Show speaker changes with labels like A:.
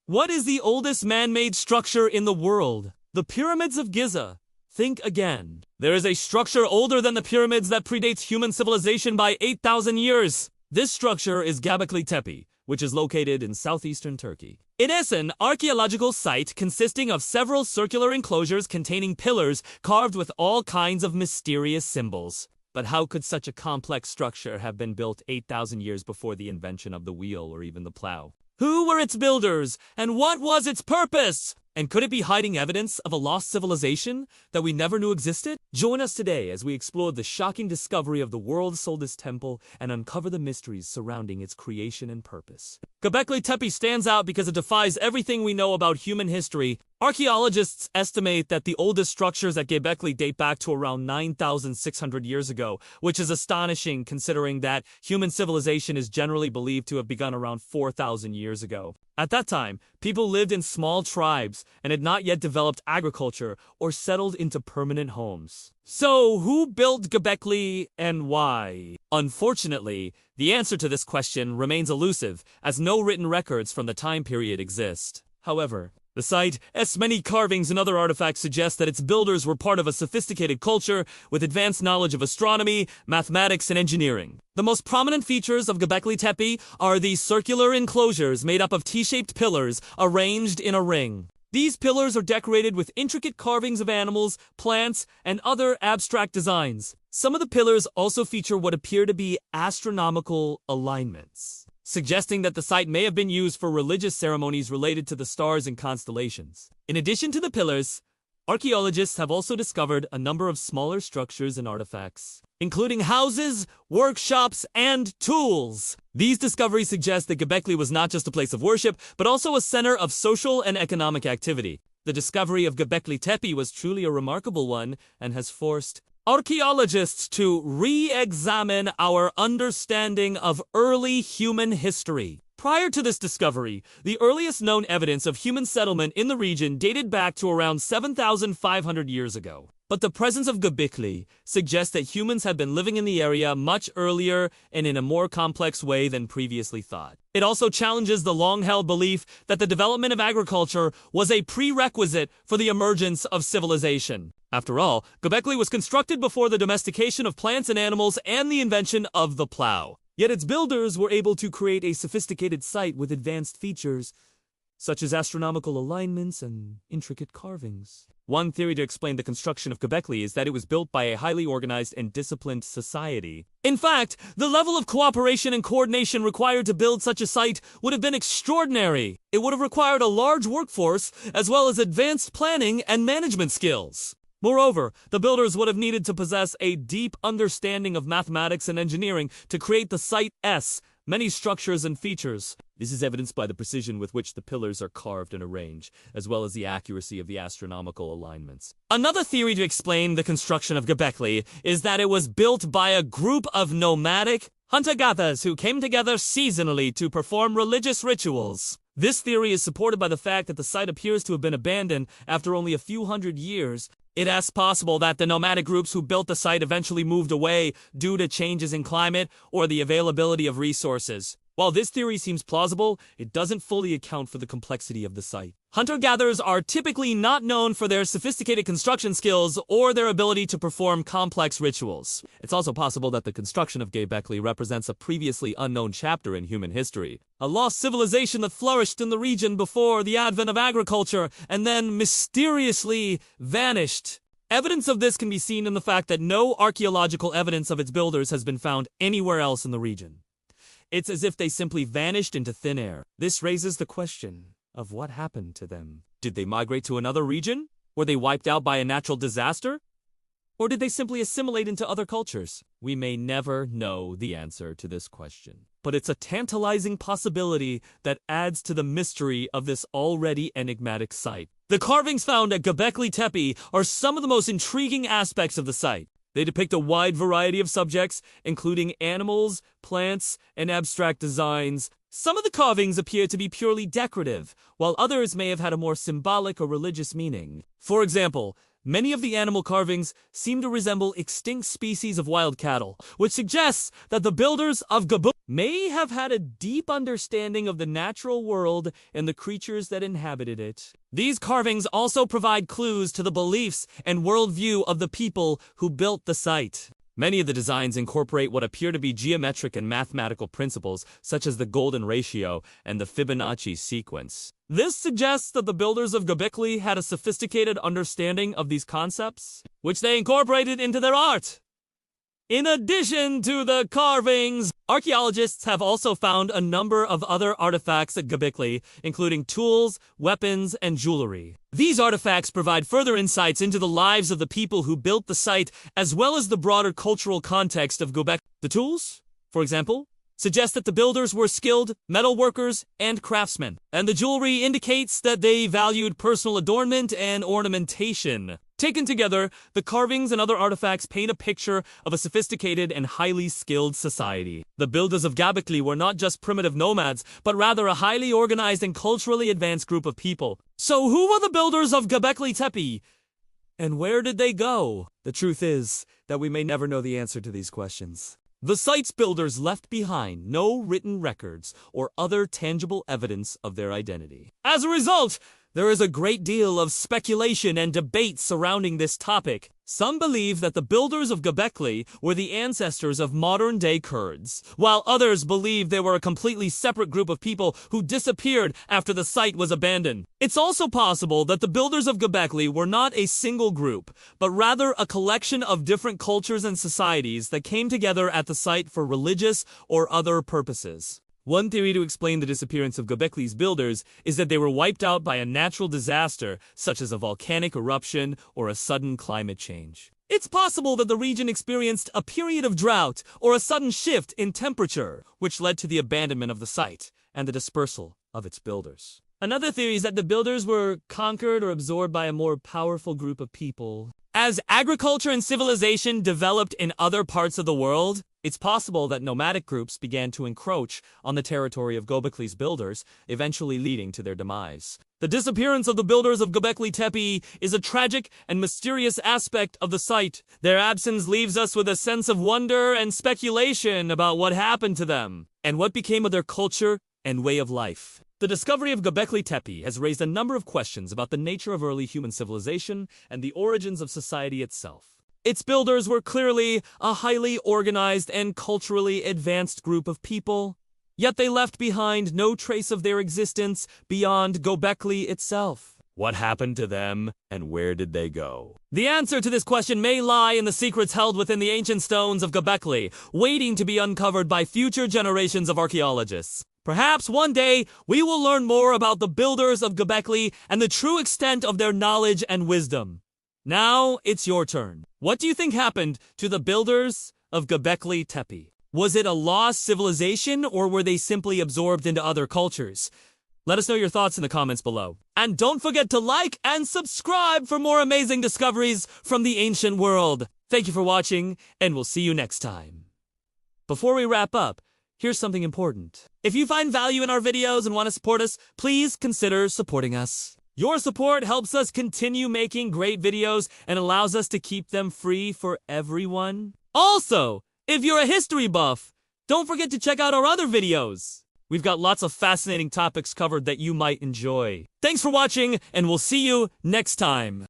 A: What is the oldest man-made structure in the world? The pyramids of Giza. Think again. There is a structure older than the pyramids that predates human civilization by 8,000 years. This structure is Göbekli Tepe, which is located in southeastern Turkey. It is an archaeological site consisting of several circular enclosures containing pillars carved with all kinds of mysterious symbols. But how could such a complex structure have been built 8,000 years before the invention of the wheel or even the plow? Who were its builders, and what was its purpose? And could it be hiding evidence of a lost civilization that we never knew existed? Join us today as we explore the shocking discovery of the world's oldest temple and uncover the mysteries surrounding its creation and purpose. Göbekli Tepe stands out because it defies everything we know about human history. Archaeologists estimate that the oldest structures at Göbekli date back to around 9,600 years ago, which is astonishing considering that human civilization is generally believed to have begun around 4,000 years ago. At that time, people lived in small tribes and had not yet developed agriculture or settled into permanent homes. So, who built Göbekli and why? Unfortunately, the answer to this question remains elusive, as no written records from the time period exist. However, the site's many carvings and other artifacts suggest that its builders were part of a sophisticated culture with advanced knowledge of astronomy, mathematics, and engineering. The most prominent features of Göbekli Tepe are the circular enclosures made up of T-shaped pillars arranged in a ring. These pillars are decorated with intricate carvings of animals, plants, and other abstract designs. Some of the pillars also feature what appear to be astronomical alignments, suggesting that the site may have been used for religious ceremonies related to the stars and constellations. In addition to the pillars, archaeologists have also discovered a number of smaller structures and artifacts, including houses, workshops, and tools. These discoveries suggest that Göbekli was not just a place of worship, but also a center of social and economic activity. The discovery of Göbekli Tepe was truly a remarkable one and has forced archaeologists to re-examine our understanding of early human history. Prior to this discovery, the earliest known evidence of human settlement in the region dated back to around 7,500 years ago. But the presence of Göbekli suggests that humans had been living in the area much earlier and in a more complex way than previously thought. It also challenges the long-held belief that the development of agriculture was a prerequisite for the emergence of civilization. After all, Göbekli was constructed before the domestication of plants and animals and the invention of the plow. Yet its builders were able to create a sophisticated site with advanced features, such as astronomical alignments and intricate carvings. One theory to explain the construction of Göbekli is that it was built by a highly organized and disciplined society. In fact, the level of cooperation and coordination required to build such a site would have been extraordinary. It would have required a large workforce, as well as advanced planning and management skills. Moreover, the builders would have needed to possess a deep understanding of mathematics and engineering to create the site's many structures and features. This is evidenced by the precision with which the pillars are carved and arranged, as well as the accuracy of the astronomical alignments. Another theory to explain the construction of Göbekli is that it was built by a group of nomadic hunter-gatherers who came together seasonally to perform religious rituals. This theory is supported by the fact that the site appears to have been abandoned after only a few hundred years. It is possible that the nomadic groups who built the site eventually moved away due to changes in climate or the availability of resources. While this theory seems plausible, it doesn't fully account for the complexity of the site. Hunter-gatherers are typically not known for their sophisticated construction skills or their ability to perform complex rituals. It's also possible that the construction of Göbekli represents a previously unknown chapter in human history, a lost civilization that flourished in the region before the advent of agriculture and then mysteriously vanished. Evidence of this can be seen in the fact that no archaeological evidence of its builders has been found anywhere else in the region. It's as if they simply vanished into thin air. This raises the question of what happened to them. Did they migrate to another region? Were they wiped out by a natural disaster? Or did they simply assimilate into other cultures? We may never know the answer to this question. But it's a tantalizing possibility that adds to the mystery of this already enigmatic site. The carvings found at Göbekli Tepe are some of the most intriguing aspects of the site. They depict a wide variety of subjects, including animals, plants, and abstract designs. Some of the carvings appear to be purely decorative, while others may have had a more symbolic or religious meaning. For example, many of the animal carvings seem to resemble extinct species of wild cattle, which suggests that the builders of Göbekli may have had a deep understanding of the natural world and the creatures that inhabited it. These carvings also provide clues to the beliefs and worldview of the people who built the site. Many of the designs incorporate what appear to be geometric and mathematical principles, such as the golden ratio and the Fibonacci sequence. This suggests that the builders of Göbekli had a sophisticated understanding of these concepts, which they incorporated into their art. In addition to the carvings, archaeologists have also found a number of other artifacts at Göbekli, including tools, weapons, and jewelry. These artifacts provide further insights into the lives of the people who built the site, as well as the broader cultural context of Göbekli. The tools, for example, suggest that the builders were skilled metal workers and craftsmen, and the jewelry indicates that they valued personal adornment and ornamentation. Taken together, the carvings and other artifacts paint a picture of a sophisticated and highly skilled society. The builders of Göbekli were not just primitive nomads, but rather a highly organized and culturally advanced group of people. So who were the builders of Göbekli Tepe? And where did they go? The truth is that we may never know the answer to these questions. The site's builders left behind no written records or other tangible evidence of their identity. As a result, there is a great deal of speculation and debate surrounding this topic. Some believe that the builders of Göbekli were the ancestors of modern-day Kurds, while others believe they were a completely separate group of people who disappeared after the site was abandoned. It's also possible that the builders of Göbekli were not a single group, but rather a collection of different cultures and societies that came together at the site for religious or other purposes. One theory to explain the disappearance of Göbekli's builders is that they were wiped out by a natural disaster, such as a volcanic eruption or a sudden climate change. It's possible that the region experienced a period of drought or a sudden shift in temperature, which led to the abandonment of the site and the dispersal of its builders. Another theory is that the builders were conquered or absorbed by a more powerful group of people. As agriculture and civilization developed in other parts of the world, it's possible that nomadic groups began to encroach on the territory of Göbekli's builders, eventually leading to their demise. The disappearance of the builders of Göbekli Tepe is a tragic and mysterious aspect of the site. Their absence leaves us with a sense of wonder and speculation about what happened to them, and what became of their culture and way of life. The discovery of Göbekli Tepe has raised a number of questions about the nature of early human civilization and the origins of society itself. Its builders were clearly a highly organized and culturally advanced group of people, yet they left behind no trace of their existence beyond Göbekli itself. What happened to them, and where did they go? The answer to this question may lie in the secrets held within the ancient stones of Göbekli, waiting to be uncovered by future generations of archaeologists. Perhaps one day, we will learn more about the builders of Göbekli and the true extent of their knowledge and wisdom. Now, it's your turn. What do you think happened to the builders of Göbekli Tepe? Was it a lost civilization, or were they simply absorbed into other cultures? Let us know your thoughts in the comments below. And don't forget to like and subscribe for more amazing discoveries from the ancient world. Thank you for watching, and we'll see you next time. Before we wrap up, here's something important. If you find value in our videos and want to support us, please consider supporting us. Your support helps us continue making great videos and allows us to keep them free for everyone. Also, if you're a history buff, don't forget to check out our other videos. We've got lots of fascinating topics covered that you might enjoy. Thanks for watching, and we'll see you next time.